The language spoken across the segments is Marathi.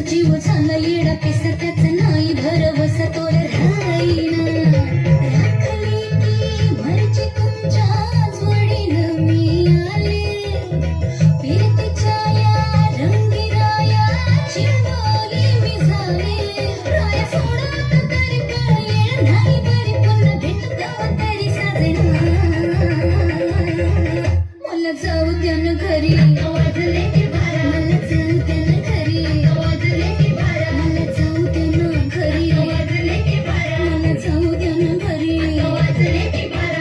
जीव झाला येडा पिसा त्याच नाही भरवस तो राहीना राखली ती भरची तुमच्या जोडीनं मी आले फिरतीच्या या रंगीराया चिंबोली मी झाले राया सोडा तरी कळेल नाही बरी पुन्हा भेट गाव तरी साजना मला जाऊ द्या ना घरी वाजले की बारा मला जाऊ द्या ना घरी वाजले की बारा मला जाऊ द्या ना घरी वाजले की बारा मला जाऊ द्या ना घरी वाजले की बारा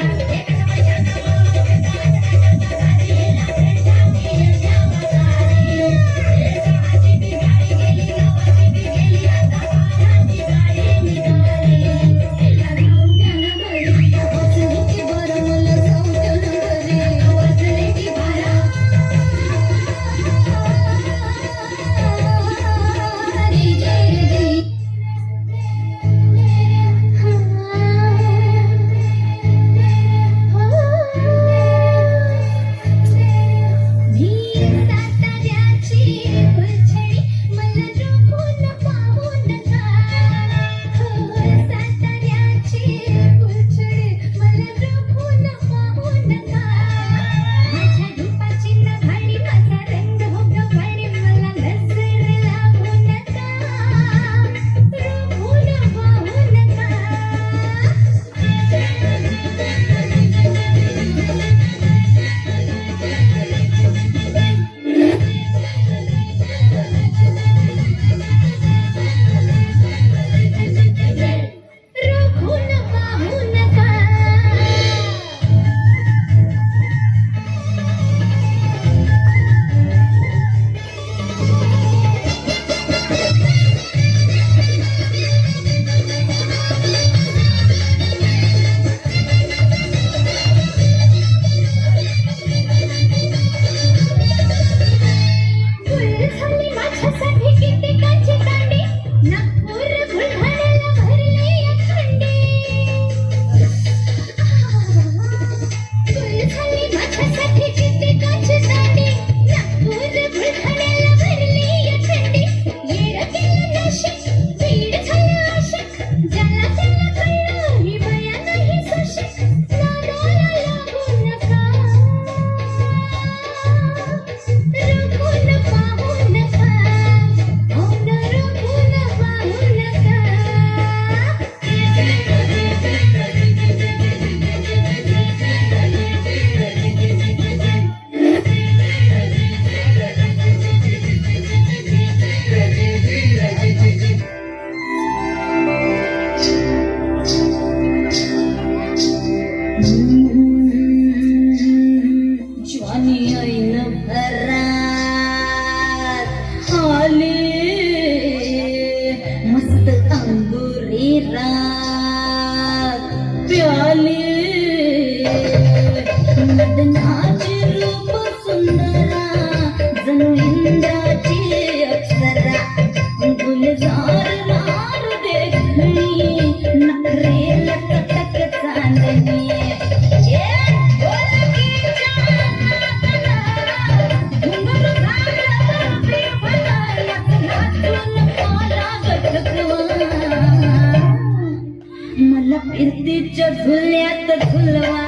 फिरतीच्या झुल्यात झुलवा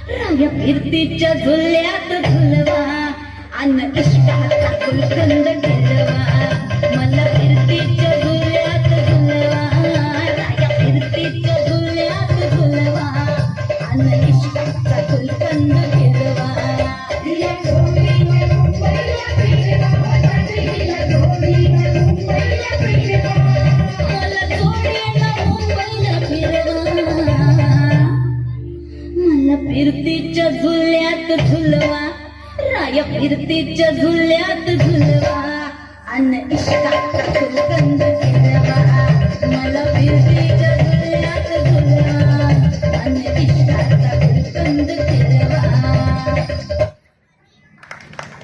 राया फिरतीच्या झुल्यात झुलवा अन्न इष्टाचा गुलकंद गिरवा मला फिरतीच्या झुल्यात झुलवा राया फिरतीच्या झुल्यात झुलवा अन्न इष्टाचा गुलकंद गिरवा फिरतीच्या झुल्यात झुलवा राया फिरतीच्या झुल्यात झुलवा अन्न इष्टाचा